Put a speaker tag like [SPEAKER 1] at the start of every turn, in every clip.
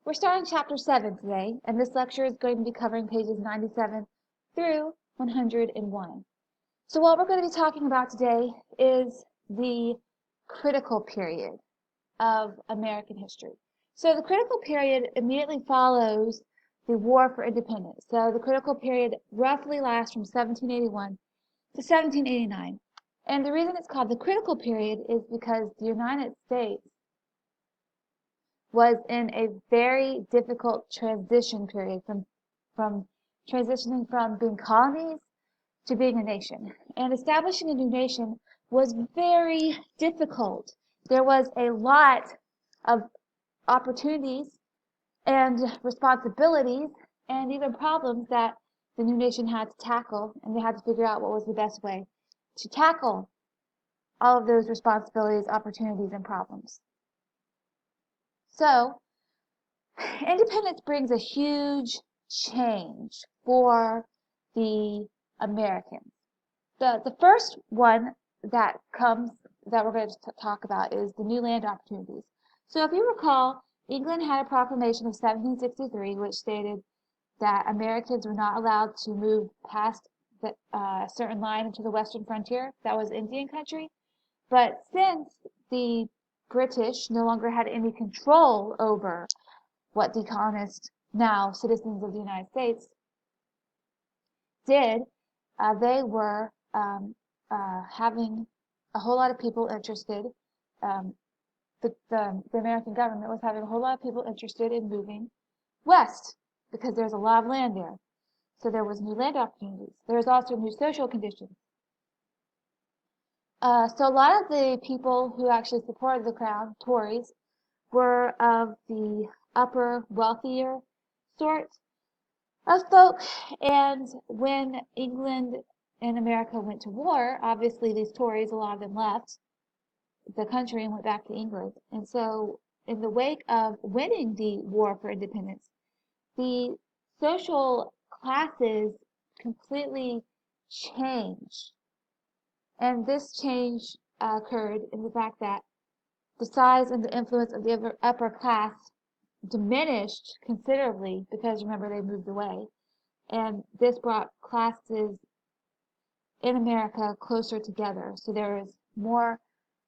[SPEAKER 1] We're starting chapter 7 today, and this lecture is going to be covering pages 97 through 101. So what we're going to be talking about today is the critical period of American history. So the critical period immediately follows the War for Independence. So the critical period roughly lasts from 1781 to 1789. And the reason it's called the critical period is because the United States was in a very difficult transition period from transitioning from being colonies to being a nation. And establishing a new nation was very difficult. There was a lot of opportunities and responsibilities and even problems that the new nation had to tackle, and they had to figure out what was the best way to tackle all of those responsibilities, opportunities, and problems. So, independence brings a huge change for the Americans. The first one that we're going to talk about is the new land opportunities. So if you recall, England had a proclamation of 1763 which stated that Americans were not allowed to move past a certain line into the western frontier. That was Indian country. But since the British no longer had any control over what the colonists, now citizens of the United States, did, they were having a whole lot of people interested. The American government was having a whole lot of people interested in moving west because there's a lot of land there. So there was new land opportunities. There was also new social conditions. So a lot of the people who actually supported the Crown, Tories, were of the upper, wealthier sort of folk. And when England and America went to war, obviously these Tories, a lot of them left the country and went back to England. And so in the wake of winning the War for Independence, the social classes completely changed. And this change occurred in the fact that the size and the influence of the upper class diminished considerably because, remember, they moved away. And this brought classes in America closer together. So there is more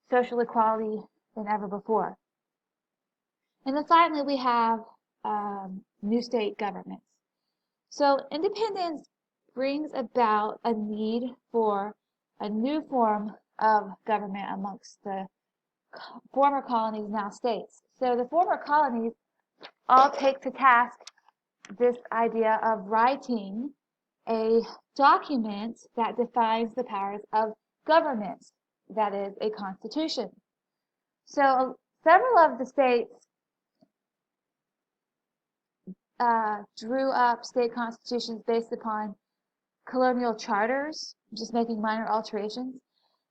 [SPEAKER 1] social equality than ever before. And then finally, we have new state governments. So independence brings about a need for a new form of government amongst the former colonies, now states. So the former colonies all take to task this idea of writing a document that defines the powers of government, that is, a constitution. So several of the states drew up state constitutions based upon colonial charters, just making minor alterations.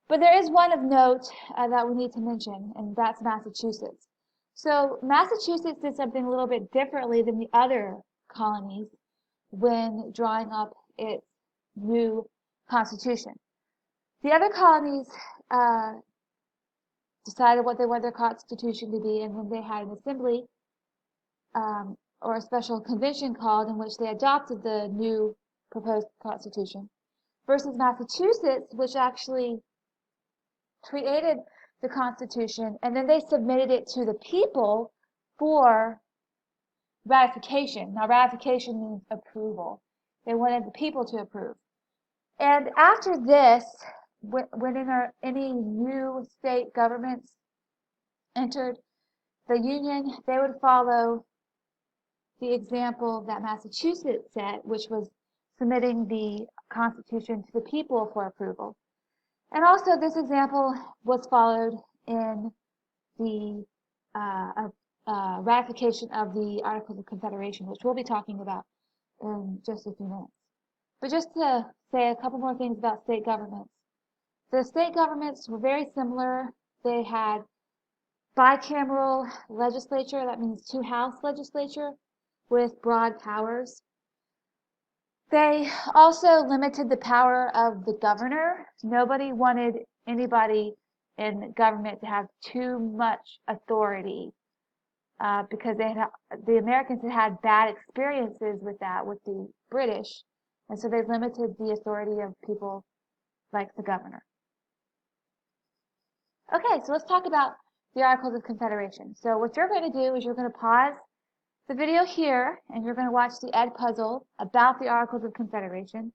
[SPEAKER 1] But there is one of note that we need to mention, and that's Massachusetts. So Massachusetts did something a little bit differently than the other colonies when drawing up its new constitution. The other colonies decided what they wanted their constitution to be, and then they had an assembly or a special convention called in which they adopted the new proposed constitution, versus Massachusetts, which actually created the Constitution, and then they submitted it to the people for ratification. Now, ratification means approval. They wanted the people to approve. And after this, when any new state governments entered the Union, they would follow the example that Massachusetts set, which was submitting the Constitution to the people for approval. And also, this example was followed in the ratification of the Articles of Confederation, which we'll be talking about in just a few minutes. But just to say a couple more things about state governments. The state governments were very similar. They had bicameral legislature, that means two-house legislature, with broad powers. They also limited the power of the governor. Nobody wanted anybody in government to have too much authority because the Americans had had bad experiences with that with the British, and so they limited the authority of people like the governor. Okay, so let's talk about the Articles of Confederation. So what you're going to do is you're going to pause the video here, and you're going to watch the Ed puzzle about the Articles of Confederation.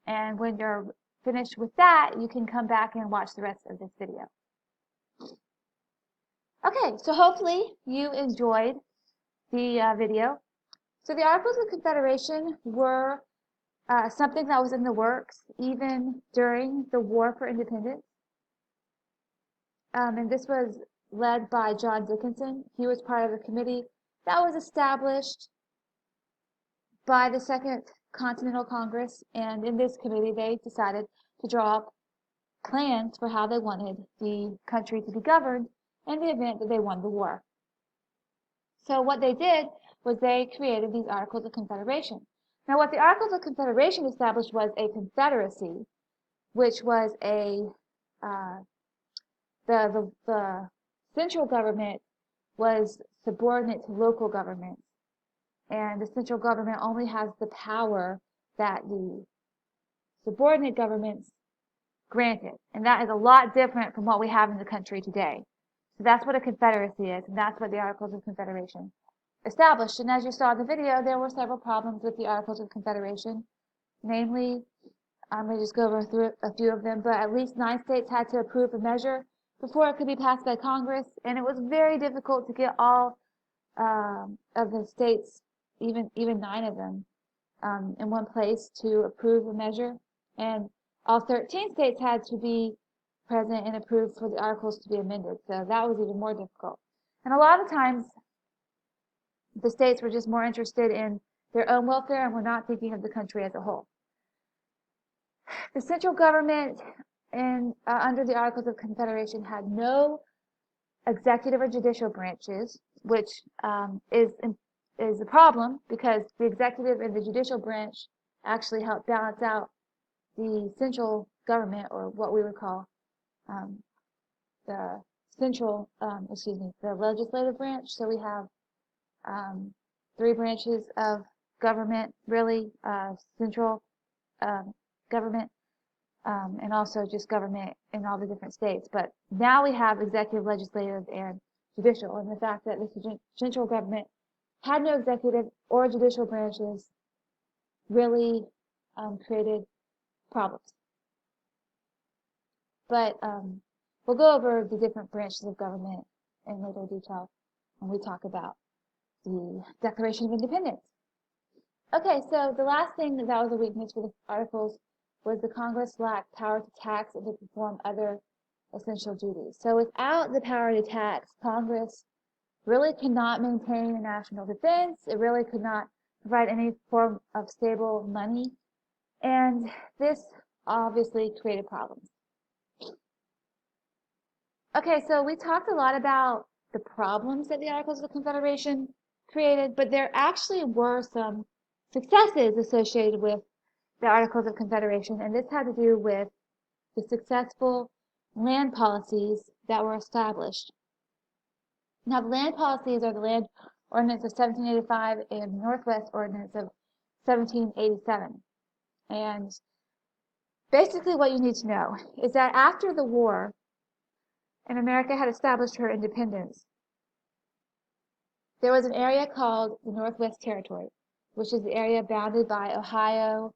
[SPEAKER 1] And when you're finished with that, you can come back and watch the rest of this video. Okay, so hopefully you enjoyed the video. So the Articles of Confederation were something that was in the works even during the War for Independence. And this was led by John Dickinson. He was part of the committee that was established by the Second Continental Congress, and in this committee they decided to draw up plans for how they wanted the country to be governed in the event that they won the war. So what they did was they created these Articles of Confederation. Now what the Articles of Confederation established was a confederacy, which was the central government was subordinate to local governments, and the central government only has the power that the subordinate governments granted, and that is a lot different from what we have in the country today. So that's what a confederacy is, and that's what the Articles of Confederation established. And as you saw in the video, there were several problems with the Articles of Confederation. Namely, I'm going to just go over through a few of them, but at least 9 states had to approve a measure before it could be passed by Congress, and it was very difficult to get all of the states, even 9 of them, in one place to approve a measure. And all 13 states had to be present and approve for the articles to be amended. So that was even more difficult. And a lot of times, the states were just more interested in their own welfare and were not thinking of the country as a whole. The central government under the Articles of Confederation had no executive or judicial branches, which is a problem because the executive and the judicial branch actually help balance out the central government, or what we would call the legislative branch. So we have 3 branches of government, really, central government, and also just government in all the different states. But now we have executive, legislative, and judicial, and the fact that the central government had no executive or judicial branches really created problems. But we'll go over the different branches of government in later detail when we talk about the Declaration of Independence. Okay, so the last thing that was a weakness for the Articles was the Congress lacked power to tax and to perform other essential duties. So without the power to tax, Congress really could not maintain a national defense. It really could not provide any form of stable money. And this obviously created problems. Okay, so we talked a lot about the problems that the Articles of Confederation created, but there actually were some successes associated with the Articles of Confederation, and this had to do with the successful land policies that were established. Now, the land policies are the Land Ordinance of 1785 and the Northwest Ordinance of 1787. And basically what you need to know is that after the war, and America had established her independence, there was an area called the Northwest Territory, which is the area bounded by Ohio,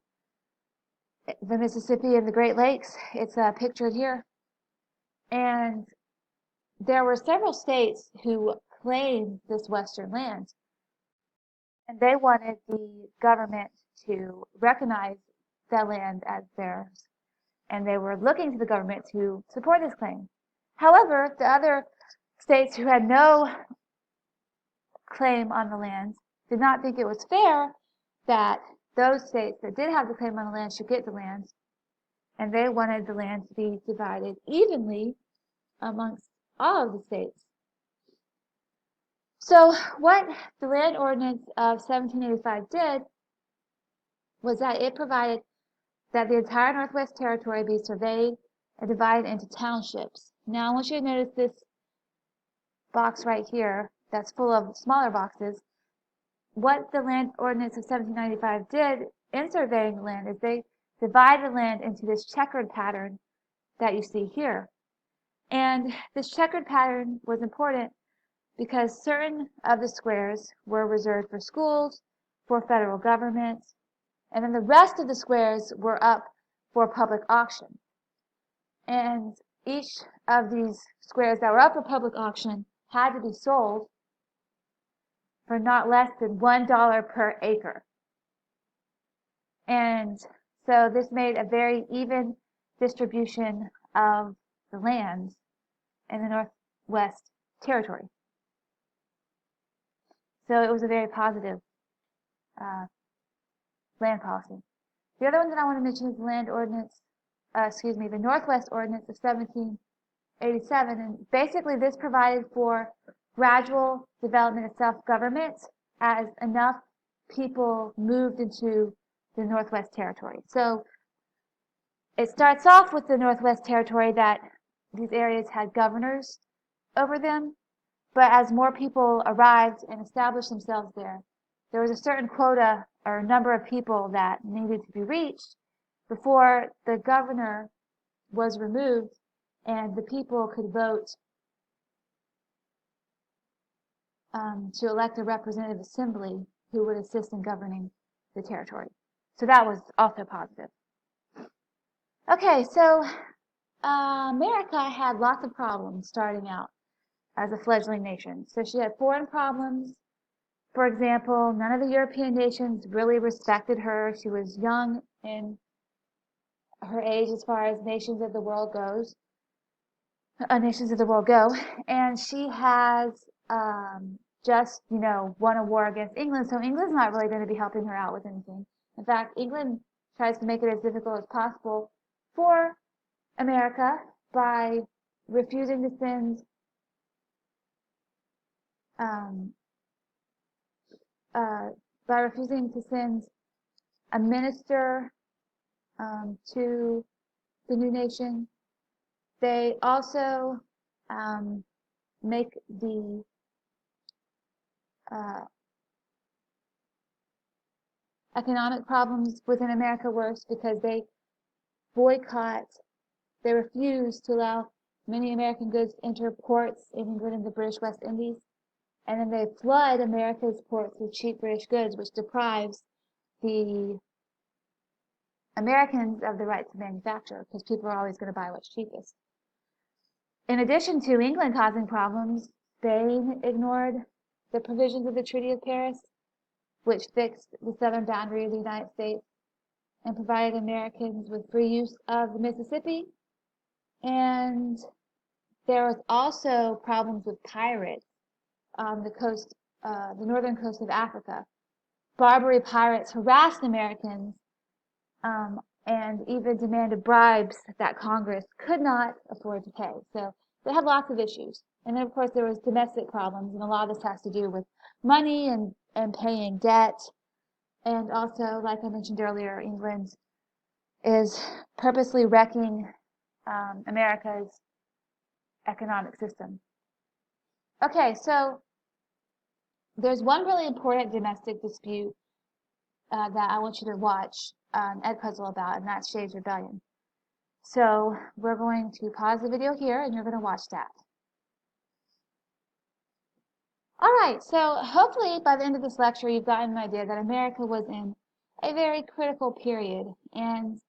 [SPEAKER 1] the Mississippi, and the Great Lakes. It's pictured here. And there were several states who claimed this western land, and they wanted the government to recognize that land as theirs, and they were looking to the government to support this claim. However, the other states who had no claim on the land did not think it was fair that those states that did have the claim on the land should get the land, and they wanted the land to be divided evenly amongst all of the states. So what the Land Ordinance of 1785 did was that it provided that the entire Northwest Territory be surveyed and divided into townships. Now I want you to notice this box right here. that's full of smaller boxes. What the Land Ordinance of 1795 did in surveying the land is they divided the land into this checkered pattern that you see here. And this checkered pattern was important because certain of the squares were reserved for schools, for federal government, and then the rest of the squares were up for public auction. And each of these squares that were up for public auction had to be sold for not less than $1 per acre. And so this made a very even distribution of the land in the Northwest Territory. So it was a very positive land policy. The other one that I want to mention is the the Northwest Ordinance of 1787. And basically this provided for gradual development of self-government as enough people moved into the Northwest Territory. So it starts off with the Northwest Territory that these areas had governors over them, but as more people arrived and established themselves there was a certain quota or number of people that needed to be reached before the governor was removed and the people could vote to elect a representative assembly who would assist in governing the territory. So that was also positive. Okay, so America had lots of problems starting out as a fledgling nation. So she had foreign problems. For example, none of the European nations really respected her. She was young in her age as far as nations of the world go, and she has just, won a war against England, so England's not really going to be helping her out with anything. In fact, England tries to make it as difficult as possible for America by refusing to send a minister to the new nation. They also make the economic problems within America worse because they refuse to allow many American goods to enter ports in England and the British West Indies. And then they flood America's ports with cheap British goods, which deprives the Americans of the right to manufacture because people are always going to buy what's cheapest. In addition to England causing problems, Spain ignored the provisions of the Treaty of Paris, which fixed the southern boundary of the United States and provided Americans with free use of the Mississippi. And there was also problems with pirates on the coast, the northern coast of Africa. Barbary pirates harassed Americans and even demanded bribes that Congress could not afford to pay. So they had lots of issues. And then, of course, there was domestic problems, and a lot of this has to do with money and paying debt. And also, like I mentioned earlier, England is purposely wrecking America's economic system. Okay, so there's one really important domestic dispute that I want you to watch Ed Puzzle about, and that's Shay's Rebellion. So we're going to pause the video here, and you're going to watch that. All right, so hopefully by the end of this lecture, you've gotten an idea that America was in a very critical period, and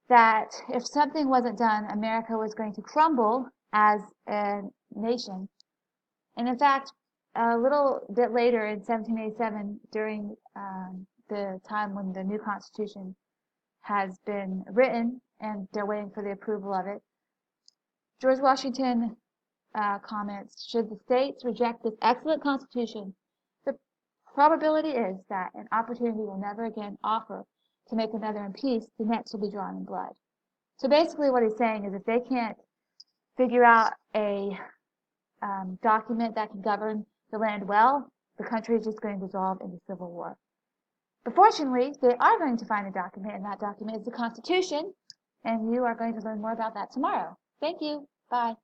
[SPEAKER 1] that if something wasn't done, America was going to crumble as a nation. And in fact, a little bit later in 1787, during the time when the new Constitution has been written and they're waiting for the approval of it, George Washington comments, should the states reject this excellent Constitution, the probability is that an opportunity will never again offer to make another in peace, the next will be drawn in blood. So basically what he's saying is if they can't figure out a document that can govern the land well, the country is just going to dissolve into civil war. But fortunately, they are going to find a document, and that document is the Constitution, and you are going to learn more about that tomorrow. Thank you. Bye.